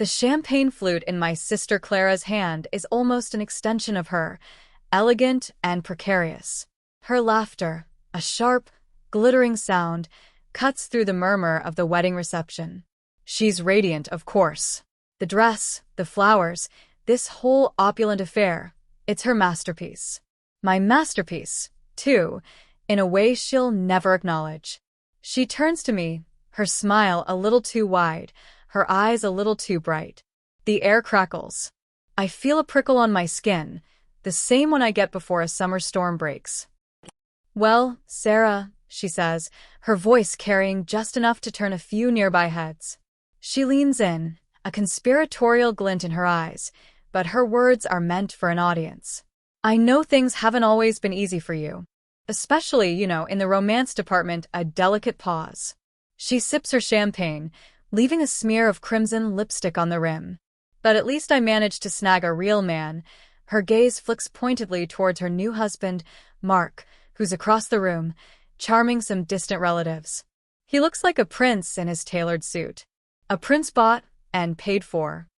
The champagne flute in my sister Clara's hand is almost an extension of her, elegant and precarious. Her laughter, a sharp, glittering sound, cuts through the murmur of the wedding reception. She's radiant, of course. The dress, the flowers, this whole opulent affair, it's her masterpiece. My masterpiece, too, in a way she'll never acknowledge. She turns to me, her smile a little too wide, her eyes a little too bright. The air crackles. I feel a prickle on my skin, the same one I get before a summer storm breaks. "Well, Sarah," she says, her voice carrying just enough to turn a few nearby heads. She leans in, a conspiratorial glint in her eyes, but her words are meant for an audience. "I know things haven't always been easy for you. Especially, in the romance department," a delicate pause. She sips her champagne, leaving a smear of crimson lipstick on the rim. "But at least I managed to snag a real man." Her gaze flicks pointedly towards her new husband, Mark, who's across the room, charming some distant relatives. He looks like a prince in his tailored suit. A prince bought and paid for.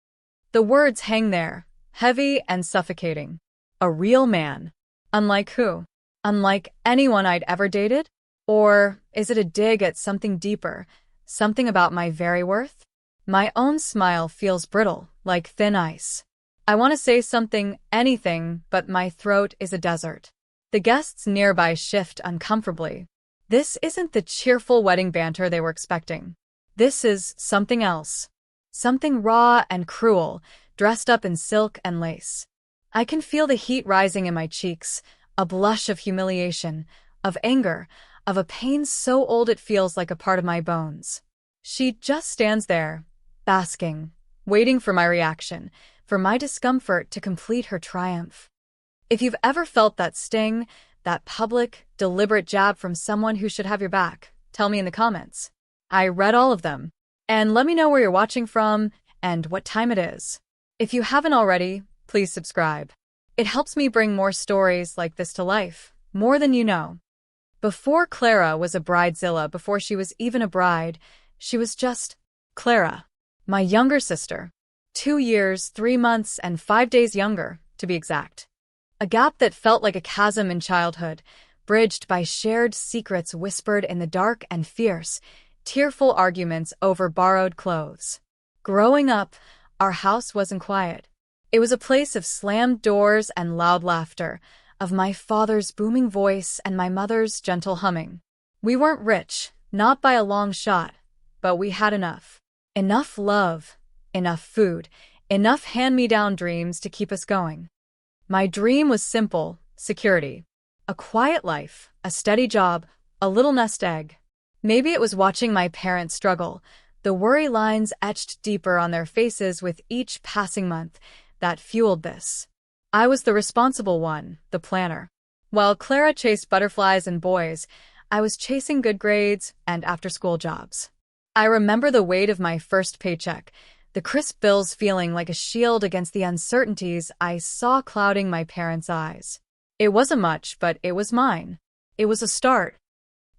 The words hang there, heavy and suffocating. A real man. Unlike who? Unlike anyone I'd ever dated? Or is it a dig at something deeper, something about my very worth? My own smile feels brittle, like thin ice. I want to say something, anything, but my throat is a desert. The guests nearby shift uncomfortably. This isn't the cheerful wedding banter they were expecting. This is something else. Something raw and cruel, dressed up in silk and lace. I can feel the heat rising in my cheeks, a blush of humiliation, of anger, of a pain so old it feels like a part of my bones. She just stands there, basking, waiting for my reaction, for my discomfort to complete her triumph. If you've ever felt that sting, that public, deliberate jab from someone who should have your back, tell me in the comments. I read all of them. And let me know where you're watching from and what time it is. If you haven't already, please subscribe. It helps me bring more stories like this to life, more than you know. Before Clara was a bridezilla, before she was even a bride, she was just Clara, my younger sister. 2 years, 3 months, and 5 days younger, to be exact. A gap that felt like a chasm in childhood, bridged by shared secrets whispered in the dark and fierce, tearful arguments over borrowed clothes. Growing up, our house wasn't quiet. It was a place of slammed doors and loud laughter, of my father's booming voice and my mother's gentle humming. We weren't rich, not by a long shot, but we had enough. Enough love, enough food, enough hand-me-down dreams to keep us going. My dream was simple: security. A quiet life, a steady job, a little nest egg. Maybe it was watching my parents struggle, the worry lines etched deeper on their faces with each passing month, that fueled this. I was the responsible one, the planner. While Clara chased butterflies and boys, I was chasing good grades and after-school jobs. I remember the weight of my first paycheck, the crisp bills feeling like a shield against the uncertainties I saw clouding my parents' eyes. It wasn't much, but it was mine. It was a start.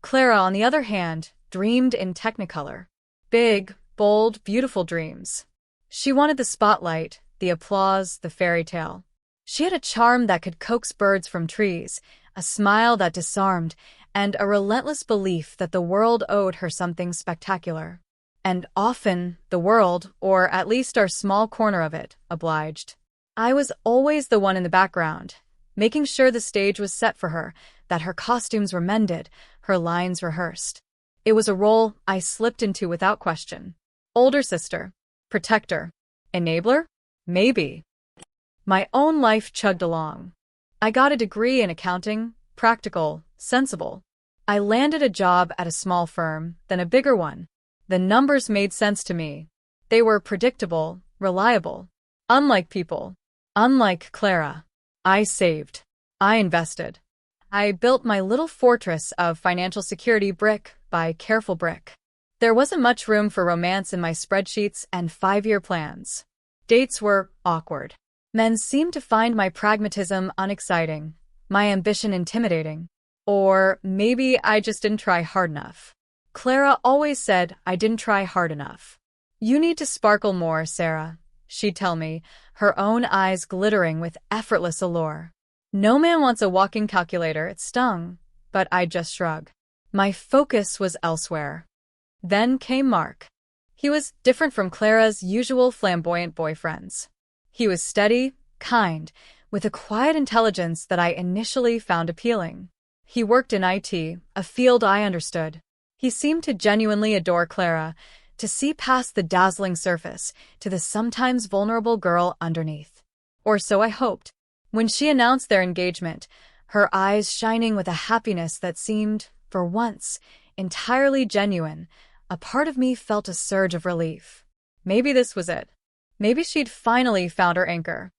Clara, on the other hand, dreamed in Technicolor. Big, bold, beautiful dreams. She wanted the spotlight, the applause, the fairy tale. She had a charm that could coax birds from trees, a smile that disarmed, and a relentless belief that the world owed her something spectacular. And often, the world, or at least our small corner of it, obliged. I was always the one in the background, making sure the stage was set for her, that her costumes were mended, her lines rehearsed. It was a role I slipped into without question. Older sister, protector, enabler? Maybe. My own life chugged along. I got a degree in accounting, practical, sensible. I landed a job at a small firm, then a bigger one. The numbers made sense to me. They were predictable, reliable. Unlike people. Unlike Clara. I saved. I invested. I built my little fortress of financial security brick by careful brick. There wasn't much room for romance in my spreadsheets and 5-year plans. Dates were awkward. Men seemed to find my pragmatism unexciting, my ambition intimidating. Or maybe I just didn't try hard enough. Clara always said I didn't try hard enough. "You need to sparkle more, Sarah," she'd tell me, her own eyes glittering with effortless allure. No man wants a walking calculator, it stung, but I'd just shrug. My focus was elsewhere. Then came Mark. He was different from Clara's usual flamboyant boyfriends. He was steady, kind, with a quiet intelligence that I initially found appealing. He worked in IT, a field I understood. He seemed to genuinely adore Clara, to see past the dazzling surface to the sometimes vulnerable girl underneath. Or so I hoped. When she announced their engagement, her eyes shining with a happiness that seemed, for once, entirely genuine, a part of me felt a surge of relief. Maybe this was it. Maybe she'd finally found her anchor.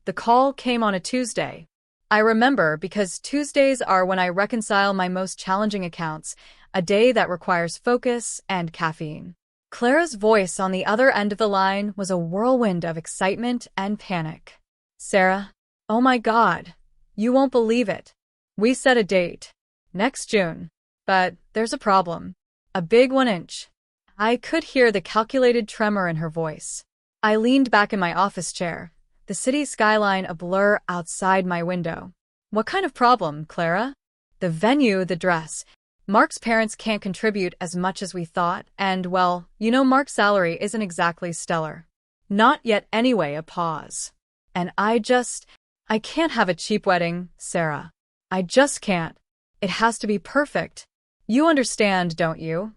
The call came on a Tuesday. I remember because Tuesdays are when I reconcile my most challenging accounts, a day that requires focus and caffeine. Clara's voice on the other end of the line was a whirlwind of excitement and panic. "Sarah, oh my God, you won't believe it. We set a date. Next June. But there's a problem. A big 1 inch. I could hear the calculated tremor in her voice. I leaned back in my office chair, the city skyline a blur outside my window. "What kind of problem, Clara?" "The venue, the dress. Mark's parents can't contribute as much as we thought, and, well, you know Mark's salary isn't exactly stellar." "Not yet anyway," a pause. "And I can't have a cheap wedding, Sarah. I just can't. It has to be perfect. You understand, don't you?"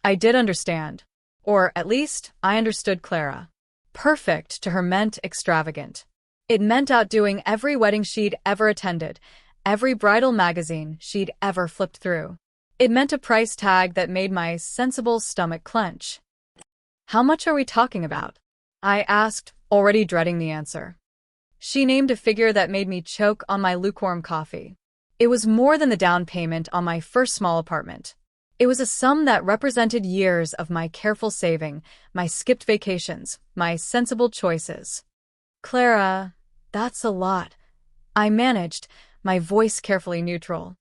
I did understand. Or, at least, I understood Clara. Perfect to her meant extravagant. It meant outdoing every wedding she'd ever attended, every bridal magazine she'd ever flipped through. It meant a price tag that made my sensible stomach clench. "How much are we talking about?" I asked, already dreading the answer. She named a figure that made me choke on my lukewarm coffee. It was more than the down payment on my first small apartment. It was a sum that represented years of my careful saving, my skipped vacations, my sensible choices. "Clara, that's a lot," I managed, my voice carefully neutral.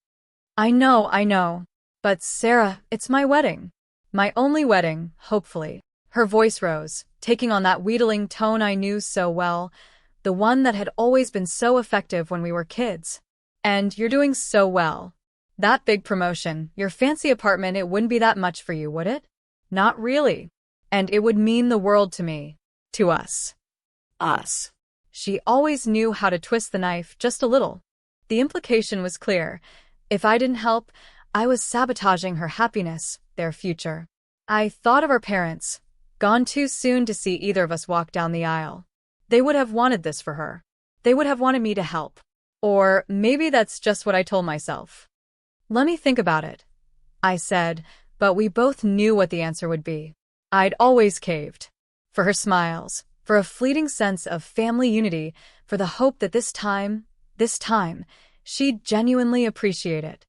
I know. But Sarah, it's my wedding. My only wedding, hopefully." Her voice rose, taking on that wheedling tone I knew so well, the one that had always been so effective when we were kids. "And you're doing so well. That big promotion, your fancy apartment, it wouldn't be that much for you, would it?" "Not really. And it would mean the world to me. To us." Us. She always knew how to twist the knife just a little. The implication was clear. If I didn't help, I was sabotaging her happiness, their future. I thought of our parents, gone too soon to see either of us walk down the aisle. They would have wanted this for her. They would have wanted me to help. Or maybe that's just what I told myself. "Let me think about it," I said, but we both knew what the answer would be. I'd always caved. For her smiles, for a fleeting sense of family unity, for the hope that this time, she'd genuinely appreciate it.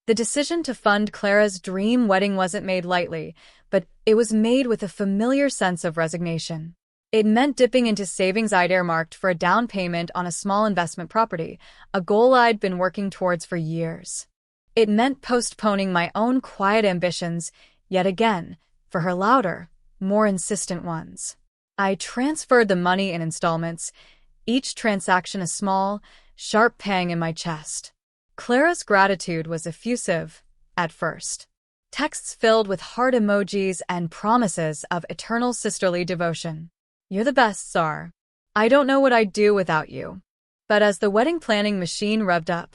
The decision to fund Clara's dream wedding wasn't made lightly, but it was made with a familiar sense of resignation. It meant dipping into savings I'd earmarked for a down payment on a small investment property, a goal I'd been working towards for years. It meant postponing my own quiet ambitions, yet again, for her louder, more insistent ones. I transferred the money in installments, each transaction a small, sharp pang in my chest. Clara's gratitude was effusive, at first. Texts filled with heart emojis and promises of eternal sisterly devotion. "You're the best, Czar. I don't know what I'd do without you." But as the wedding planning machine revved up,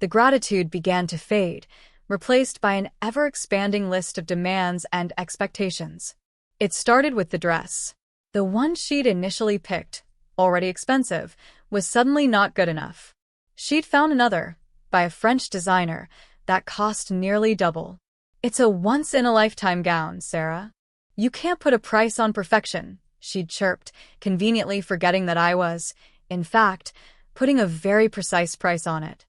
the gratitude began to fade, replaced by an ever-expanding list of demands and expectations. It started with the dress. The one she'd initially picked, already expensive, was suddenly not good enough. She'd found another, by a French designer, that cost nearly double. "It's a once-in-a-lifetime gown, Sarah. You can't put a price on perfection," she'd chirped, conveniently forgetting that I was, in fact, putting a very precise price on it.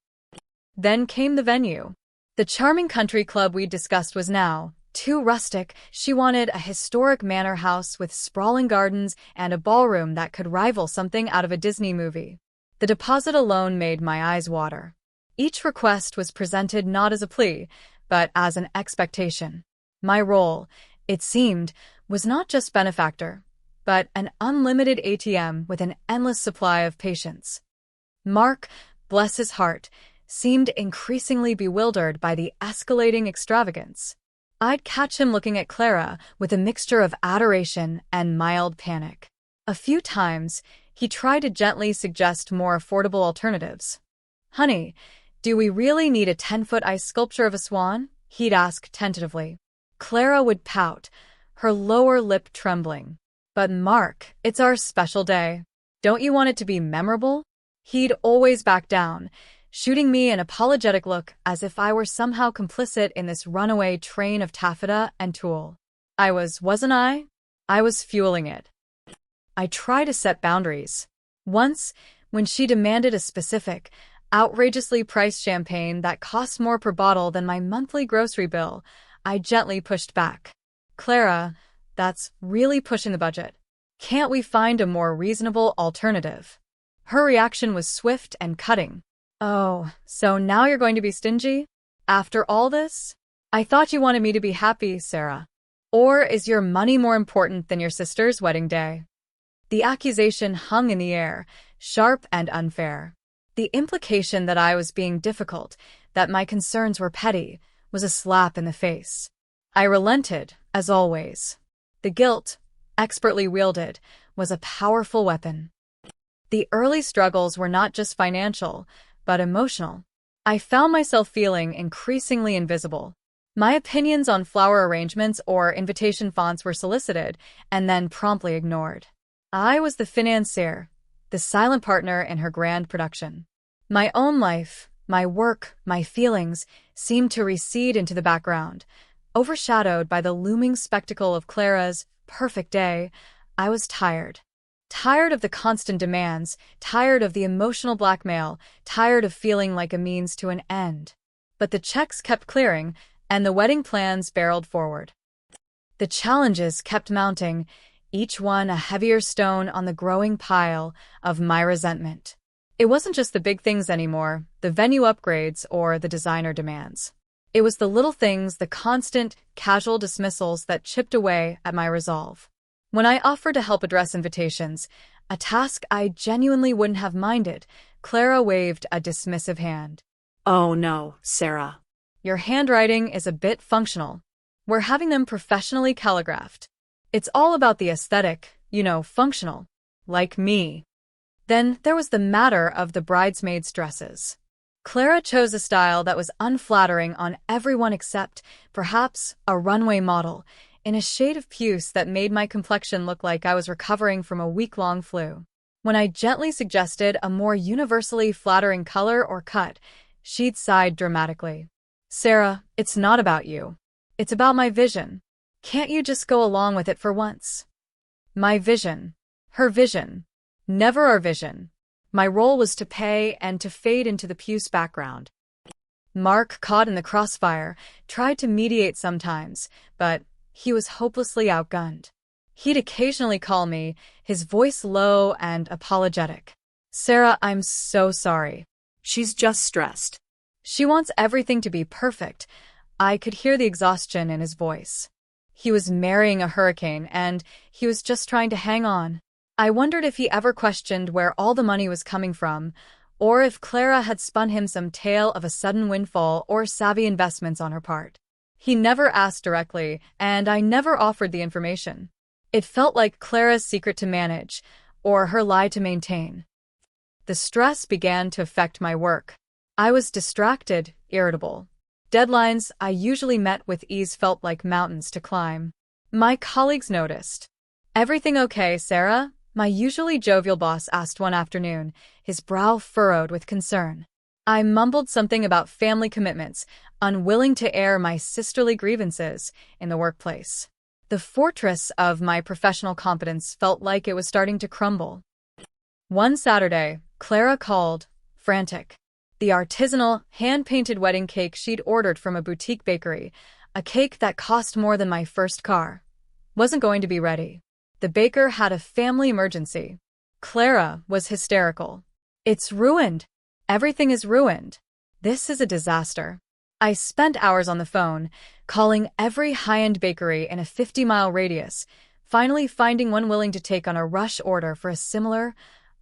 Then came the venue. The charming country club we'd discussed was now too rustic. She wanted a historic manor house with sprawling gardens and a ballroom that could rival something out of a Disney movie. The deposit alone made my eyes water. Each request was presented not as a plea, but as an expectation. My role, it seemed, was not just benefactor, but an unlimited ATM with an endless supply of patience. Mark, bless his heart, seemed increasingly bewildered by the escalating extravagance. I'd catch him looking at Clara with a mixture of adoration and mild panic. A few times, he tried to gently suggest more affordable alternatives. "Honey, do we really need a 10-foot ice sculpture of a swan?" he'd ask tentatively. Clara would pout, her lower lip trembling. "But Mark, it's our special day. Don't you want it to be memorable?" He'd always back down, shooting me an apologetic look as if I were somehow complicit in this runaway train of taffeta and tulle. Wasn't I? I was fueling it. I tried to set boundaries. Once, when she demanded a specific, outrageously priced champagne that cost more per bottle than my monthly grocery bill, I gently pushed back. "Clara, that's really pushing the budget. Can't we find a more reasonable alternative?" Her reaction was swift and cutting. "Oh, so now you're going to be stingy? After all this? I thought you wanted me to be happy, Sarah. Or is your money more important than your sister's wedding day?" The accusation hung in the air, sharp and unfair. The implication that I was being difficult, that my concerns were petty, was a slap in the face. I relented, as always. The guilt, expertly wielded, was a powerful weapon. The early struggles were not just financial, but emotional. I found myself feeling increasingly invisible. My opinions on flower arrangements or invitation fonts were solicited and then promptly ignored. I was the financier, the silent partner in her grand production. My own life, my work, my feelings seemed to recede into the background. Overshadowed by the looming spectacle of Clara's perfect day, I was tired. Tired of the constant demands, tired of the emotional blackmail, tired of feeling like a means to an end. But the checks kept clearing, and the wedding plans barreled forward. The challenges kept mounting, each one a heavier stone on the growing pile of my resentment. It wasn't just the big things anymore, the venue upgrades or the designer demands. It was the little things, the constant, casual dismissals that chipped away at my resolve. When I offered to help address invitations, a task I genuinely wouldn't have minded, Clara waved a dismissive hand. "Oh no, Sarah. Your handwriting is a bit functional. We're having them professionally calligraphed. It's all about the aesthetic, functional. Like me." Then there was the matter of the bridesmaids' dresses. Clara chose a style that was unflattering on everyone except, perhaps, a runway model, in a shade of puce that made my complexion look like I was recovering from a week-long flu. When I gently suggested a more universally flattering color or cut, she'd sighed dramatically. "Sarah, it's not about you. It's about my vision. Can't you just go along with it for once?" My vision. Her vision. Never our vision. My role was to pay and to fade into the puce background. Mark, caught in the crossfire, tried to mediate sometimes, but he was hopelessly outgunned. He'd occasionally call me, his voice low and apologetic. "Sarah, I'm so sorry." She's just stressed. "She wants everything to be perfect." I could hear the exhaustion in his voice. He was marrying a hurricane, and he was just trying to hang on. I wondered if he ever questioned where all the money was coming from, or if Clara had spun him some tale of a sudden windfall or savvy investments on her part. He never asked directly, and I never offered the information. It felt like Clara's secret to manage, or her lie to maintain. The stress began to affect my work. I was distracted, irritable. Deadlines I usually met with ease felt like mountains to climb. My colleagues noticed. "Everything okay, Sarah?" my usually jovial boss asked one afternoon, his brow furrowed with concern. I mumbled something about family commitments, unwilling to air my sisterly grievances in the workplace. The fortress of my professional competence felt like it was starting to crumble. One Saturday, Clara called, frantic. The artisanal, hand-painted wedding cake she'd ordered from a boutique bakery, a cake that cost more than my first car, wasn't going to be ready. The baker had a family emergency. Clara was hysterical. "It's ruined. Everything is ruined. This is a disaster." I spent hours on the phone, calling every high-end bakery in a 50-mile radius, finally finding one willing to take on a rush order for a similar,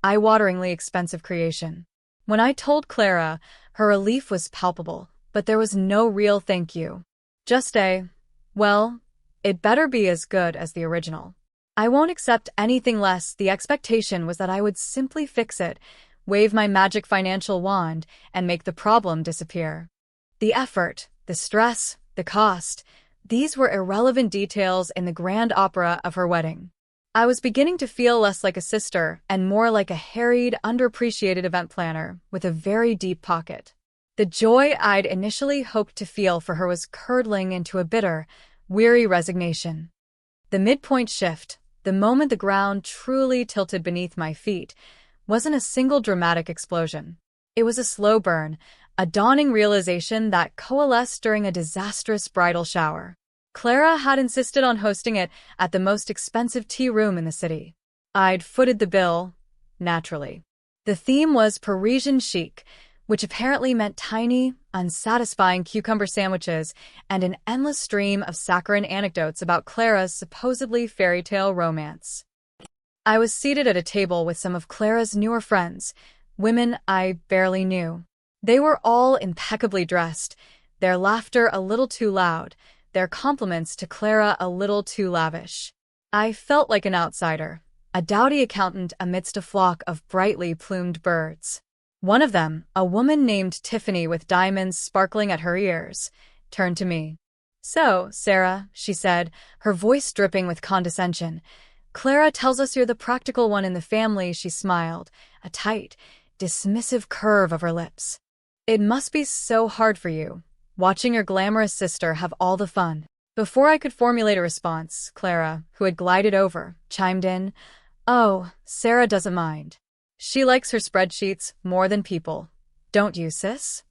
eye-wateringly expensive creation. When I told Clara, her relief was palpable, but there was no real thank you. Just well, it better be as good as the original. I won't accept anything less. The expectation was that I would simply fix it, wave my magic financial wand, and make the problem disappear. The effort, the stress, the cost, these were irrelevant details in the grand opera of her wedding. I was beginning to feel less like a sister and more like a harried, underappreciated event planner with a very deep pocket. The joy I'd initially hoped to feel for her was curdling into a bitter, weary resignation. The midpoint shift, the moment the ground truly tilted beneath my feet, wasn't a single dramatic explosion. It was a slow burn, a dawning realization that coalesced during a disastrous bridal shower. Clara had insisted on hosting it at the most expensive tea room in the city. I'd footed the bill, naturally. The theme was Parisian chic, which apparently meant tiny, unsatisfying cucumber sandwiches and an endless stream of saccharine anecdotes about Clara's supposedly fairy tale romance. I was seated at a table with some of Clara's newer friends, women I barely knew. They were all impeccably dressed, their laughter a little too loud, their compliments to Clara a little too lavish. I felt like an outsider, a dowdy accountant amidst a flock of brightly plumed birds. One of them, a woman named Tiffany with diamonds sparkling at her ears, turned to me. "So, Sarah," she said, her voice dripping with condescension, "Clara tells us you're the practical one in the family." She smiled, a tight, dismissive curve of her lips. "It must be so hard for you, watching your glamorous sister have all the fun." Before I could formulate a response, Clara, who had glided over, chimed in, "Oh, Sarah doesn't mind. She likes her spreadsheets more than people. Don't you, sis?"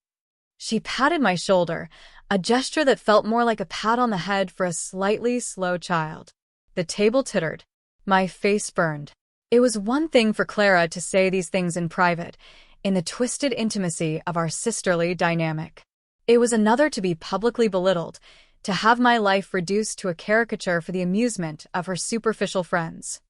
She patted my shoulder, a gesture that felt more like a pat on the head for a slightly slow child. The table tittered. My face burned. It was one thing for Clara to say these things in private, in the twisted intimacy of our sisterly dynamic. It was another to be publicly belittled, to have my life reduced to a caricature for the amusement of her superficial friends.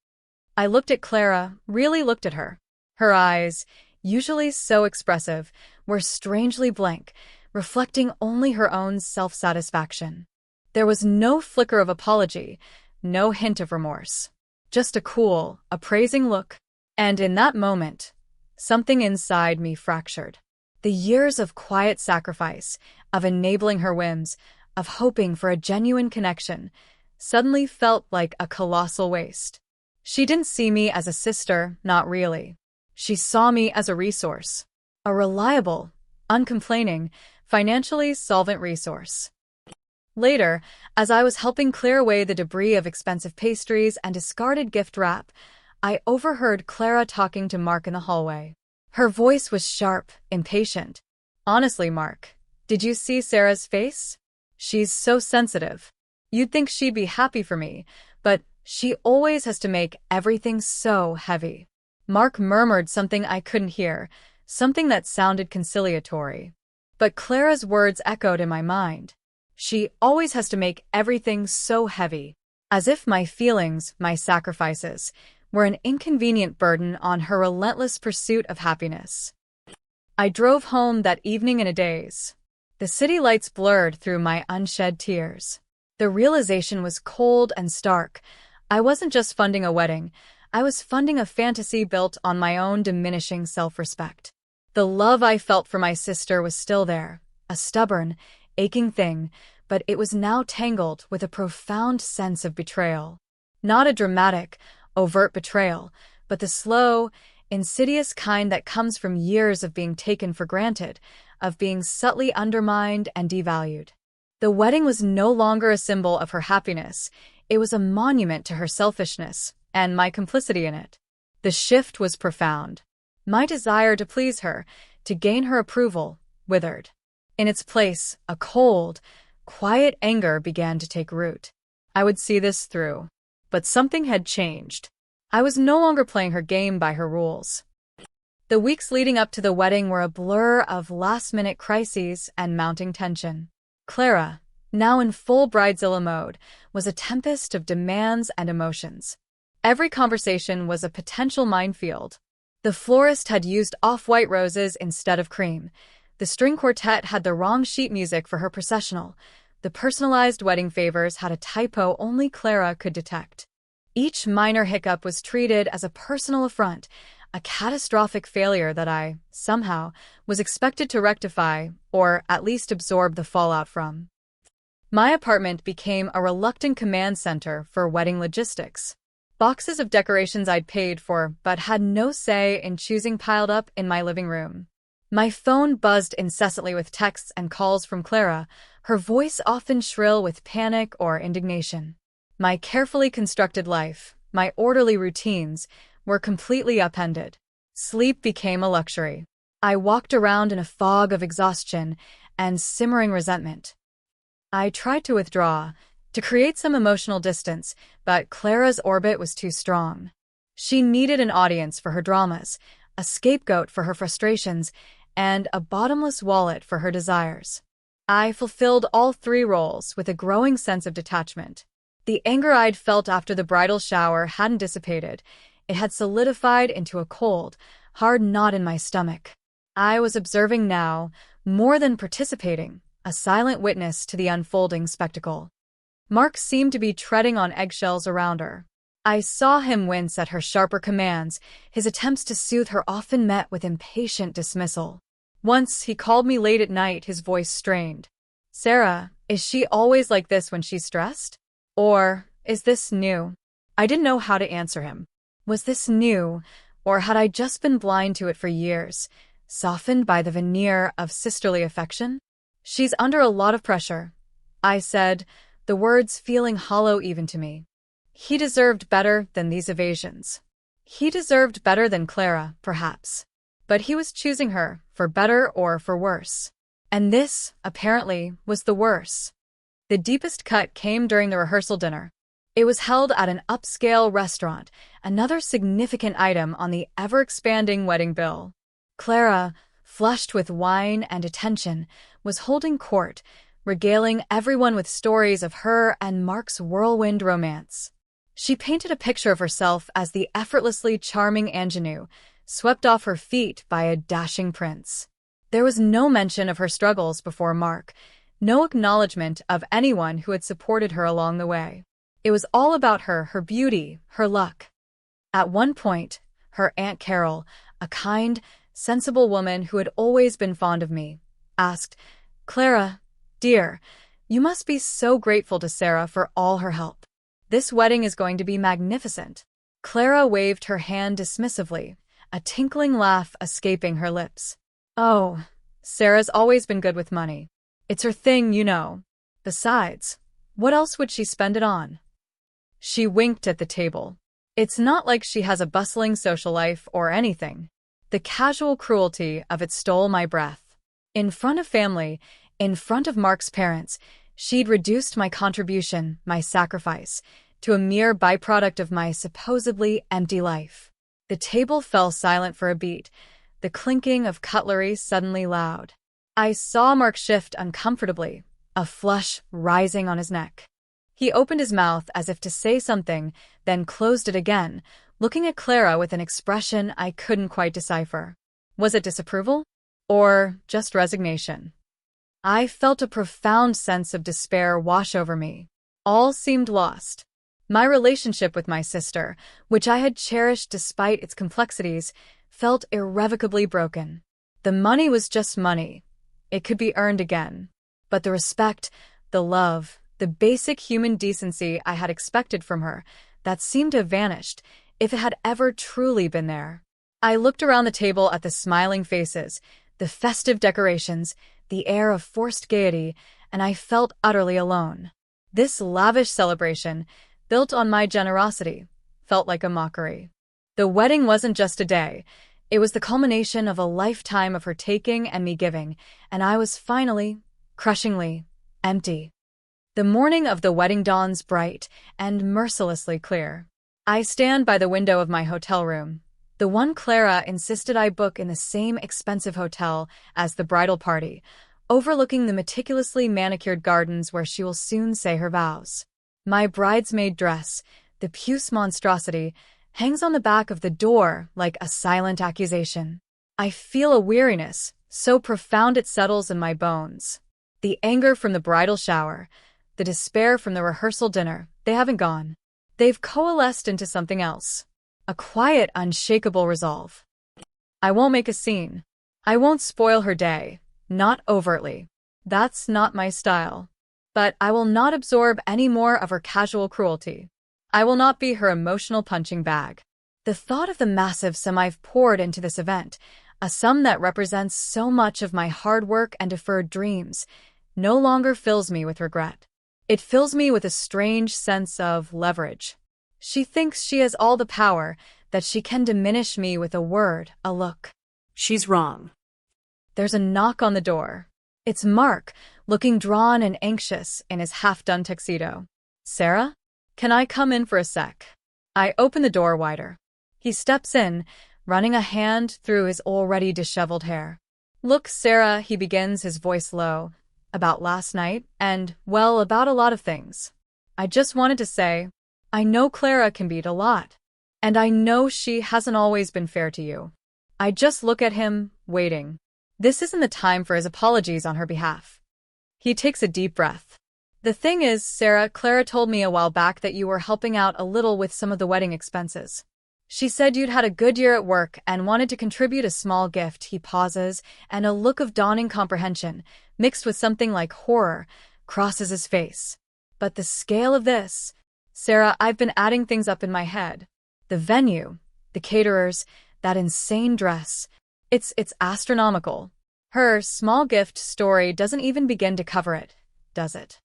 I looked at Clara, really looked at her. Her eyes, usually so expressive, were strangely blank, reflecting only her own self-satisfaction. There was no flicker of apology, no hint of remorse. Just a cool, appraising look. And in that moment, something inside me fractured. The years of quiet sacrifice, of enabling her whims, of hoping for a genuine connection, suddenly felt like a colossal waste. She didn't see me as a sister, not really. She saw me as a resource. A reliable, uncomplaining, financially solvent resource. Later, as I was helping clear away the debris of expensive pastries and discarded gift wrap, I overheard Clara talking to Mark in the hallway. Her voice was sharp, impatient. "Honestly, Mark, did you see Sarah's face? She's so sensitive. You'd think she'd be happy for me, but she always has to make everything so heavy." Mark murmured something I couldn't hear, something that sounded conciliatory. But Clara's words echoed in my mind. "She always has to make everything so heavy," as if my feelings, my sacrifices, were an inconvenient burden on her relentless pursuit of happiness. I drove home that evening in a daze. The city lights blurred through my unshed tears. The realization was cold and stark. I wasn't just funding a wedding, I was funding a fantasy built on my own diminishing self-respect. The love I felt for my sister was still there, a stubborn, aching thing, but it was now tangled with a profound sense of betrayal. Not a dramatic, overt betrayal, but the slow, insidious kind that comes from years of being taken for granted, of being subtly undermined and devalued. The wedding was no longer a symbol of her happiness, it was a monument to her selfishness, and my complicity in it. The shift was profound. My desire to please her, to gain her approval, withered. In its place, a cold, quiet anger began to take root. I would see this through. But something had changed. I was no longer playing her game by her rules. The weeks leading up to the wedding were a blur of last-minute crises and mounting tension. Clara, now in full bridezilla mode, was a tempest of demands and emotions. Every conversation was a potential minefield. The florist had used off-white roses instead of cream. The string quartet had the wrong sheet music for her processional. The personalized wedding favors had a typo only Clara could detect. Each minor hiccup was treated as a personal affront, a catastrophic failure that I, somehow, was expected to rectify, or at least absorb the fallout from. My apartment became a reluctant command center for wedding logistics. Boxes of decorations I'd paid for but had no say in choosing piled up in my living room. My phone buzzed incessantly with texts and calls from Clara, her voice often shrill with panic or indignation. My carefully constructed life, my orderly routines, were completely upended. Sleep became a luxury. I walked around in a fog of exhaustion and simmering resentment. I tried to withdraw, to create some emotional distance, but Clara's orbit was too strong. She needed an audience for her dramas, a scapegoat for her frustrations, and a bottomless wallet for her desires. I fulfilled all three roles with a growing sense of detachment. The anger I'd felt after the bridal shower hadn't dissipated. It had solidified into a cold, hard knot in my stomach. I was observing now, more than participating, a silent witness to the unfolding spectacle. Mark seemed to be treading on eggshells around her. I saw him wince at her sharper commands, his attempts to soothe her often met with impatient dismissal. Once he called me late at night, his voice strained. "Sarah, is she always like this when she's stressed? Or is this new?" I didn't know how to answer him. Was this new, or had I just been blind to it for years, softened by the veneer of sisterly affection? "She's under a lot of pressure," I said, the words feeling hollow even to me. He deserved better than these evasions. He deserved better than Clara, perhaps. But he was choosing her, for better or for worse. And this, apparently, was the worse. The deepest cut came during the rehearsal dinner. It was held at an upscale restaurant, another significant item on the ever-expanding wedding bill. Clara, flushed with wine and attention, was holding court, regaling everyone with stories of her and Mark's whirlwind romance. She painted a picture of herself as the effortlessly charming ingenue, swept off her feet by a dashing prince. There was no mention of her struggles before Mark, no acknowledgement of anyone who had supported her along the way. It was all about her, her beauty, her luck. At one point, her Aunt Carol, a kind, sensible woman who had always been fond of me, asked, "Clara, dear, you must be so grateful to Sarah for all her help. This wedding is going to be magnificent." Clara waved her hand dismissively, a tinkling laugh escaping her lips. "Oh, Sarah's always been good with money. It's her thing, you know. Besides, what else would she spend it on?" She winked at the table. "It's not like she has a bustling social life or anything." The casual cruelty of it stole my breath. In front of family, in front of Mark's parents, she'd reduced my contribution, my sacrifice, to a mere byproduct of my supposedly empty life. The table fell silent for a beat, the clinking of cutlery suddenly loud. I saw Mark shift uncomfortably, a flush rising on his neck. He opened his mouth as if to say something, then closed it again, looking at Clara with an expression I couldn't quite decipher. Was it disapproval? Or just resignation? I felt a profound sense of despair wash over me. All seemed lost. My relationship with my sister, which I had cherished despite its complexities, felt irrevocably broken. The money was just money. It could be earned again. But the respect, the love, the basic human decency I had expected from her, that seemed to have vanished, if it had ever truly been there. I looked around the table at the smiling faces, the festive decorations, the air of forced gaiety, and I felt utterly alone. This lavish celebration, built on my generosity, felt like a mockery. The wedding wasn't just a day. It was the culmination of a lifetime of her taking and me giving, and I was finally, crushingly, empty. The morning of the wedding dawns bright and mercilessly clear. I stand by the window of my hotel room. The one Clara insisted I book in the same expensive hotel as the bridal party, overlooking the meticulously manicured gardens where she will soon say her vows. My bridesmaid dress, the puce monstrosity, hangs on the back of the door like a silent accusation. I feel a weariness, so profound it settles in my bones. The anger from the bridal shower, the despair from the rehearsal dinner, they haven't gone. They've coalesced into something else. A quiet, unshakable resolve. I won't make a scene. I won't spoil her day. Not overtly. That's not my style. But I will not absorb any more of her casual cruelty. I will not be her emotional punching bag. The thought of the massive sum I've poured into this event, a sum that represents so much of my hard work and deferred dreams, no longer fills me with regret. It fills me with a strange sense of leverage. She thinks she has all the power, that she can diminish me with a word, a look. She's wrong. There's a knock on the door. It's Mark, looking drawn and anxious in his half-done tuxedo. Sarah? Can I come in for a sec? I open the door wider. He steps in, running a hand through his already disheveled hair. Look, Sarah, he begins, his voice low. About last night, and, well, about a lot of things. I just wanted to say, I know Clara can beat a lot. And I know she hasn't always been fair to you. I just look at him, waiting. This isn't the time for his apologies on her behalf. He takes a deep breath. The thing is, Sarah, Clara told me a while back that you were helping out a little with some of the wedding expenses. She said you'd had a good year at work and wanted to contribute a small gift. He pauses, and a look of dawning comprehension, mixed with something like horror, crosses his face. But the scale of this... Sarah, I've been adding things up in my head. The venue, the caterers, that insane dress. It's astronomical. Her small gift story doesn't even begin to cover it, does it?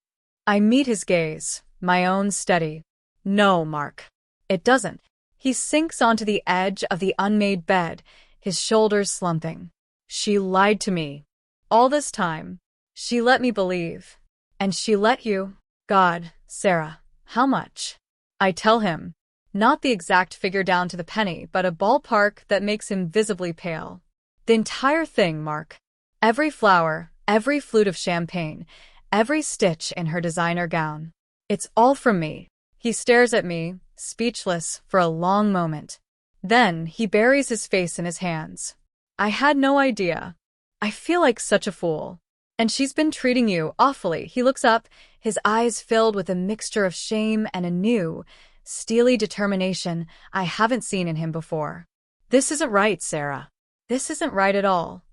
I meet his gaze, my own steady. No, Mark. It doesn't. He sinks onto the edge of the unmade bed, his shoulders slumping. She lied to me. All this time. She let me believe. And she let you. God, Sarah, how much? I tell him. Not the exact figure down to the penny, but a ballpark that makes him visibly pale. The entire thing, Mark. Every flower, every flute of champagne, every stitch in her designer gown. It's all from me. He stares at me, speechless, for a long moment. Then he buries his face in his hands. I had no idea. I feel like such a fool. And she's been treating you awfully. He looks up, his eyes filled with a mixture of shame and a new, steely determination I haven't seen in him before. This isn't right, Sarah. This isn't right at all.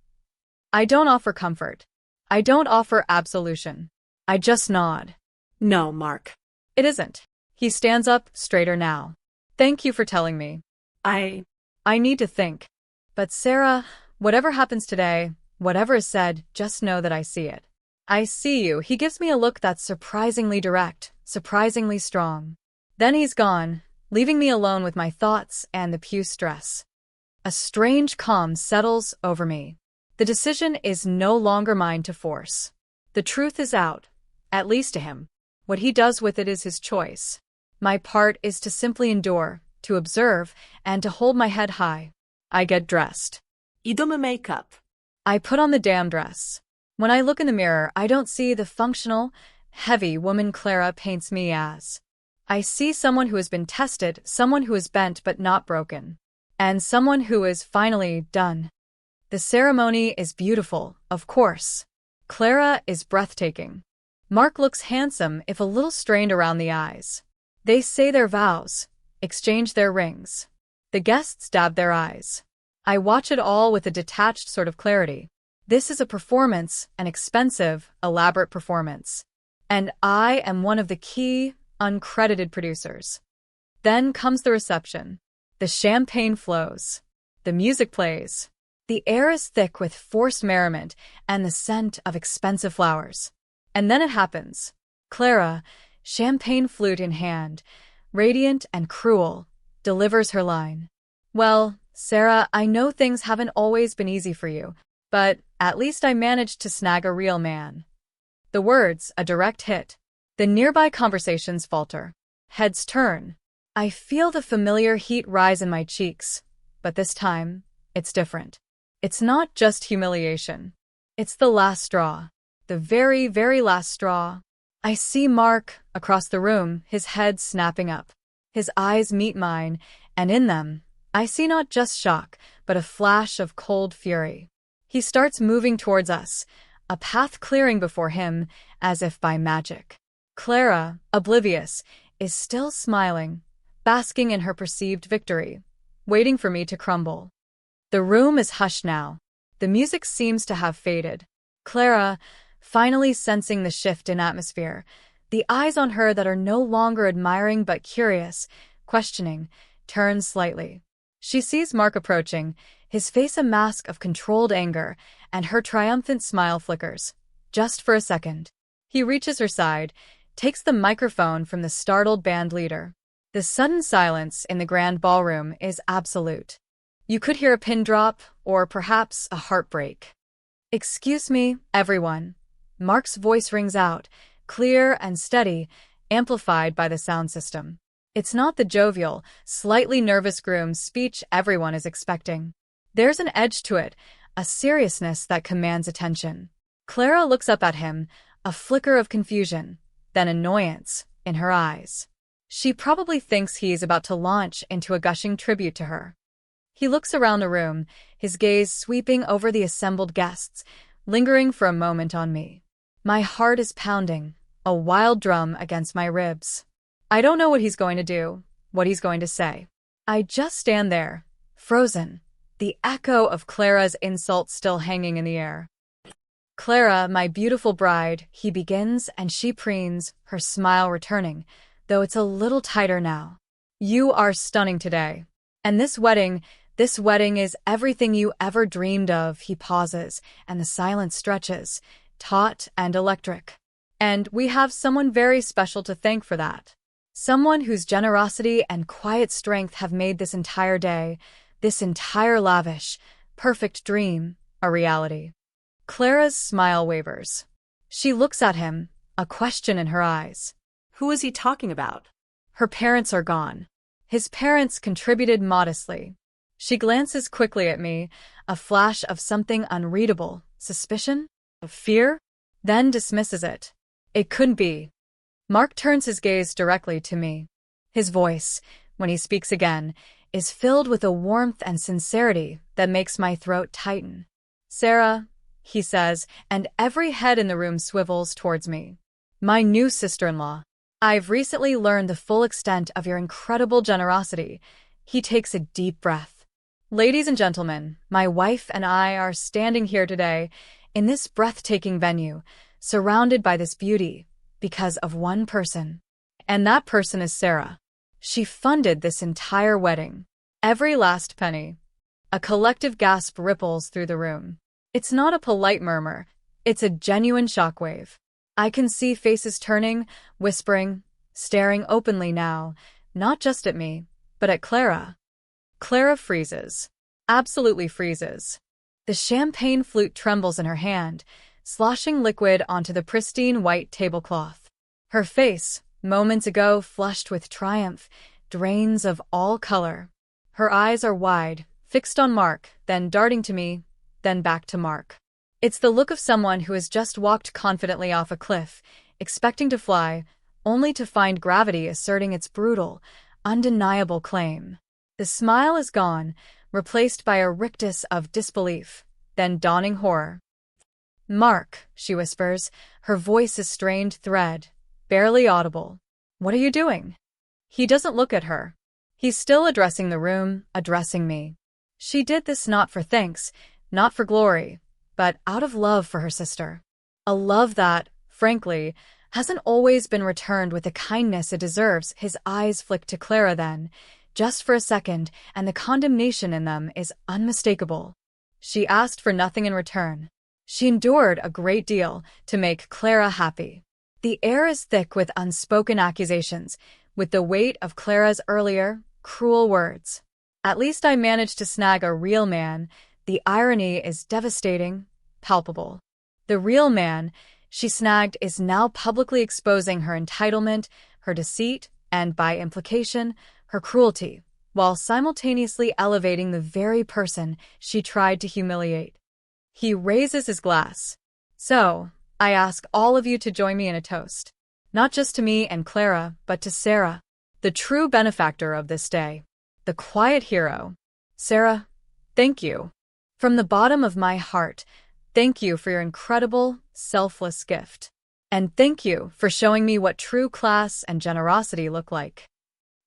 I don't offer comfort. I don't offer absolution. I just nod. No, Mark. It isn't. He stands up, straighter now. Thank you for telling me. I need to think. But Sarah, whatever happens today, whatever is said, just know that I see it. I see you. He gives me a look that's surprisingly direct, surprisingly strong. Then he's gone, leaving me alone with my thoughts and the puce stress. A strange calm settles over me. The decision is no longer mine to force. The truth is out, at least to him. What he does with it is his choice. My part is to simply endure, to observe, and to hold my head high. I get dressed. Idome makeup. I put on the damn dress. When I look in the mirror, I don't see the functional, heavy woman Clara paints me as. I see someone who has been tested, someone who is bent but not broken, and someone who is finally done. The ceremony is beautiful, of course. Clara is breathtaking. Mark looks handsome if a little strained around the eyes. They say their vows, exchange their rings. The guests dab their eyes. I watch it all with a detached sort of clarity. This is a performance, an expensive, elaborate performance. And I am one of the key, uncredited producers. Then comes the reception. The champagne flows. The music plays. The air is thick with forced merriment and the scent of expensive flowers. And then it happens. Clara, champagne flute in hand, radiant and cruel, delivers her line. Well, Sarah, I know things haven't always been easy for you, but at least I managed to snag a real man. The words, a direct hit. The nearby conversations falter. Heads turn. I feel the familiar heat rise in my cheeks. but this time, it's different. It's not just humiliation. It's the last straw. The very, very last straw. I see Mark across the room, his head snapping up. His eyes meet mine, and in them, I see not just shock, but a flash of cold fury. He starts moving towards us, a path clearing before him as if by magic. Clara, oblivious, is still smiling, basking in her perceived victory, waiting for me to crumble. The room is hushed now. The music seems to have faded. Clara, finally sensing the shift in atmosphere, the eyes on her that are no longer admiring but curious, questioning, turns slightly. She sees Mark approaching, his face a mask of controlled anger, and her triumphant smile flickers. Just for a second. He reaches her side, takes the microphone from the startled band leader. The sudden silence in the grand ballroom is absolute. You could hear a pin drop, or perhaps a heartbreak. "Excuse me, everyone." Mark's voice rings out, clear and steady, amplified by the sound system. It's not the jovial, slightly nervous Groom's speech everyone is expecting. There's an edge to it, a seriousness that commands attention. Clara looks up at him, a flicker of confusion, then annoyance, in her eyes. She probably thinks he's about to launch into a gushing tribute to her. He looks around the room, his gaze sweeping over the assembled guests, lingering for a moment on me. My heart is pounding, a wild drum against my ribs. I don't know what he's going to do, what he's going to say. I just stand there, frozen, the echo of Clara's insult still hanging in the air. "Clara, my beautiful bride," he begins, and she preens, her smile returning, though it's a little tighter now. "You are stunning today. And this wedding is everything you ever dreamed of." He pauses, and the silence stretches, taut and electric. "And we have someone very special to thank for that. Someone whose generosity and quiet strength have made this entire day, this entire lavish, perfect dream, a reality." Clara's smile wavers. She looks at him, a question in her eyes. Who is he talking about? Her parents are gone. His parents contributed modestly. She glances quickly at me, a flash of something unreadable, suspicion? Of fear? Then dismisses it. It couldn't be. Mark turns his gaze directly to me. His voice, when he speaks again, is filled with a warmth and sincerity that makes my throat tighten. "Sarah," he says, and every head in the room swivels towards me. "My new sister-in-law. I've recently learned the full extent of your incredible generosity." He takes a deep breath. "Ladies and gentlemen, my wife and I are standing here today, in this breathtaking venue, surrounded by this beauty, because of one person. And that person is Sarah. She funded this entire wedding. Every last penny." A collective gasp ripples through the room. It's not a polite murmur, it's a genuine shockwave. I can see faces turning, whispering, staring openly now, not just at me, but at Clara. Clara freezes. Absolutely freezes. The champagne flute trembles in her hand, sloshing liquid onto the pristine white tablecloth. Her face, moments ago flushed with triumph, drains of all color. Her eyes are wide, fixed on Mark, then darting to me, then back to Mark. It's the look of someone who has just walked confidently off a cliff, expecting to fly, only to find gravity asserting its brutal, undeniable claim. The smile is gone, replaced by a rictus of disbelief, then dawning horror. "Mark," she whispers, her voice a strained thread, barely audible. "What are you doing?" He doesn't look at her. He's still addressing the room, addressing me. She did this not for thanks, not for glory, but out of love for her sister. A love that, frankly, hasn't always been returned with the kindness it deserves. His eyes flick to Clara then, just for a second, and the condemnation in them is unmistakable. She asked for nothing in return. She endured a great deal to make Clara happy. The air is thick with unspoken accusations, with the weight of Clara's earlier, cruel words. At least I managed to snag a real man. The irony is devastating, palpable. The real man she snagged is now publicly exposing her entitlement, her deceit, and by implication, her cruelty. while simultaneously elevating the very person she tried to humiliate. He raises his glass. So, I ask all of you to join me in a toast. Not just to me and Clara, but to Sarah, the true benefactor of this day. The quiet hero. Sarah, thank you. From the bottom of my heart, thank you for your incredible, selfless gift. And thank you for showing me what true class and generosity look like.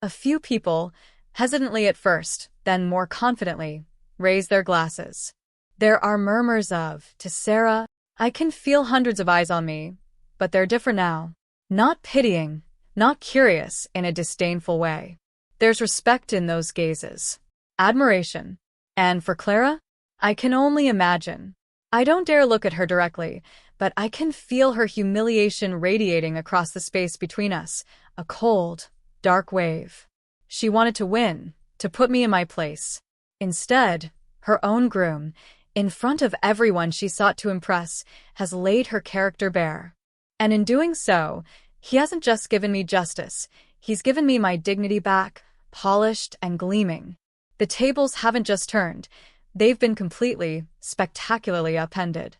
A few people, hesitantly at first, then more confidently, raise their glasses. There are murmurs of, to Sarah, I can feel hundreds of eyes on me, but they're different now. Not pitying, not curious in a disdainful way. There's respect in those gazes. Admiration. And for Clara, I can only imagine. I don't dare look at her directly, but I can feel her humiliation radiating across the space between us, a cold, dark wave. She wanted to win, to put me in my place. Instead, her own groom, in front of everyone she sought to impress, has laid her character bare. And in doing so, he hasn't just given me justice, he's given me my dignity back, polished and gleaming. The tables haven't just turned, they've been completely, spectacularly upended.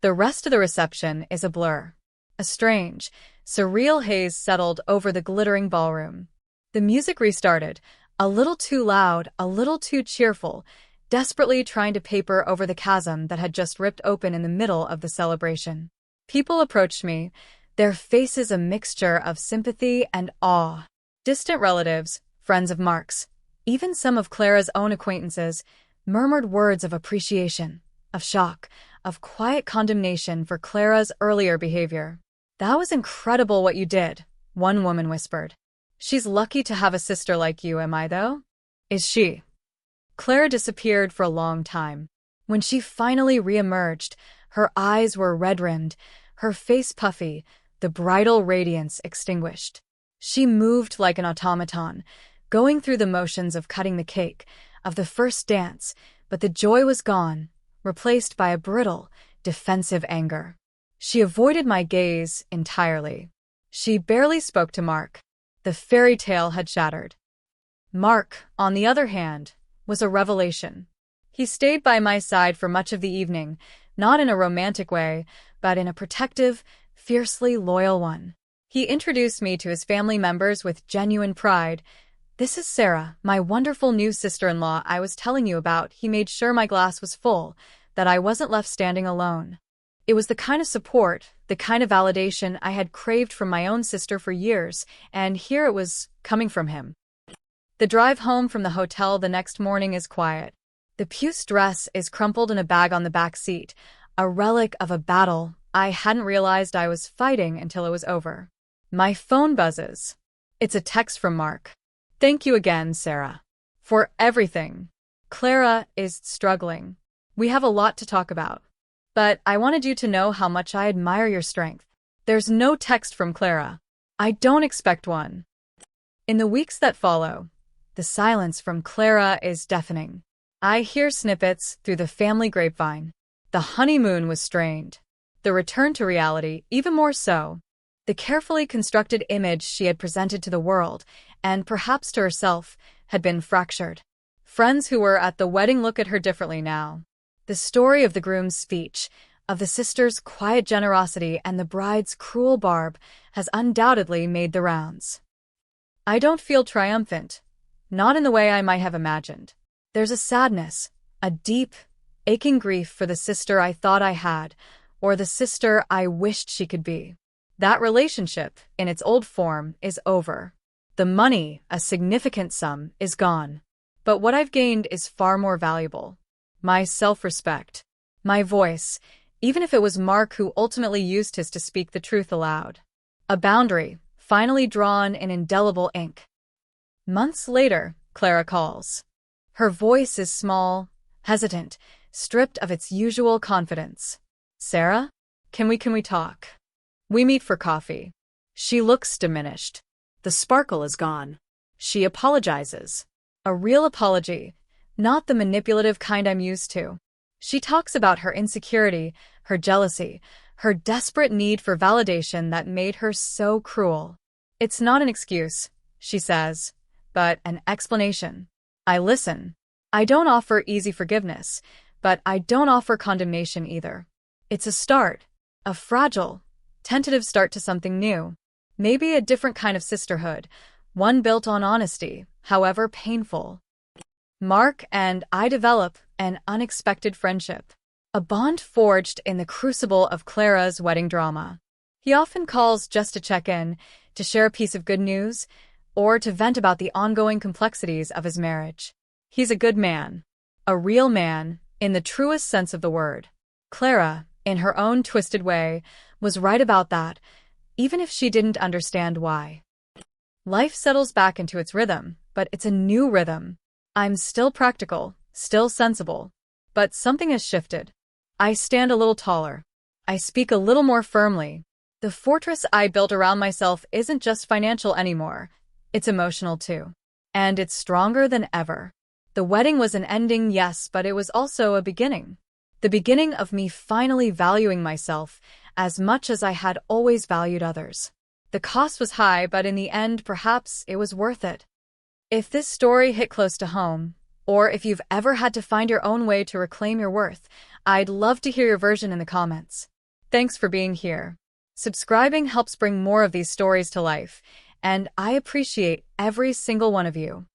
The rest of the reception is a blur. A strange, surreal haze settled over the glittering ballroom. The music restarted, a little too loud, a little too cheerful, desperately trying to paper over the chasm that had just ripped open in the middle of the celebration. People approached me, their faces a mixture of sympathy and awe. Distant relatives, friends of Mark's, even some of Clara's own acquaintances, murmured words of appreciation, of shock, of quiet condemnation for Clara's earlier behavior. That was incredible what you did, one woman whispered. She's lucky to have a sister like you, am I though? Is she? Clara disappeared for a long time. When she finally re-emerged, her eyes were red-rimmed, her face puffy, the bridal radiance extinguished. She moved like an automaton, going through the motions of cutting the cake, of the first dance, but the joy was gone, replaced by a brittle, defensive anger. She avoided my gaze entirely. She barely spoke to Mark. The fairy tale had shattered. Mark, on the other hand, was a revelation. He stayed by my side for much of the evening, not in a romantic way, but in a protective, fiercely loyal one. He introduced me to his family members with genuine pride. This is Sarah, my wonderful new sister-in-law I was telling you about. He made sure my glass was full, that I wasn't left standing alone. It was the kind of support, the kind of validation I had craved from my own sister for years, and here it was coming from him. The drive home from the hotel the next morning is quiet. The puce dress is crumpled in a bag on the back seat, a relic of a battle I hadn't realized I was fighting until it was over. My phone buzzes. It's a text from Mark. Thank you again, Sarah. For everything. Clara is struggling. We have a lot to talk about. But I wanted you to know how much I admire your strength. There's no text from Clara. I don't expect one. In the weeks that follow, the silence from Clara is deafening. I hear snippets through the family grapevine. The honeymoon was strained. The return to reality, even more so. The carefully constructed image she had presented to the world, and perhaps to herself, had been fractured. Friends who were at the wedding look at her differently now. The story of the groom's speech, of the sister's quiet generosity and the bride's cruel barb, has undoubtedly made the rounds. I don't feel triumphant, not in the way I might have imagined. There's a sadness, a deep, aching grief for the sister I thought I had, or the sister I wished she could be. That relationship, in its old form, is over. The money, a significant sum, is gone. But what I've gained is far more valuable. My self-respect. My voice, even if it was Mark who ultimately used his to speak the truth aloud. A boundary, finally drawn in indelible ink. Months later, Clara calls. Her voice is small, hesitant, stripped of its usual confidence. Sarah? Can we talk? We meet for coffee. She looks diminished. The sparkle is gone. She apologizes. A real apology, not the manipulative kind I'm used to. She talks about her insecurity, her jealousy, her desperate need for validation that made her so cruel. It's not an excuse, she says, but an explanation. I listen. I don't offer easy forgiveness, but I don't offer condemnation either. It's a start, a fragile, tentative start to something new. Maybe a different kind of sisterhood, one built on honesty, however painful. Mark and I develop an unexpected friendship, a bond forged in the crucible of Clara's wedding drama. He often calls just to check in, to share a piece of good news, or to vent about the ongoing complexities of his marriage. He's a good man, a real man, in the truest sense of the word. Clara, in her own twisted way, was right about that, even if she didn't understand why. Life settles back into its rhythm, but it's a new rhythm. I'm still practical, still sensible, but something has shifted. I stand a little taller. I speak a little more firmly. The fortress I built around myself isn't just financial anymore. It's emotional too. And it's stronger than ever. The wedding was an ending, yes, but it was also a beginning. The beginning of me finally valuing myself as much as I had always valued others. The cost was high, but in the end, perhaps it was worth it. If this story hit close to home, or if you've ever had to find your own way to reclaim your worth, I'd love to hear your version in the comments. Thanks for being here. Subscribing helps bring more of these stories to life, and I appreciate every single one of you.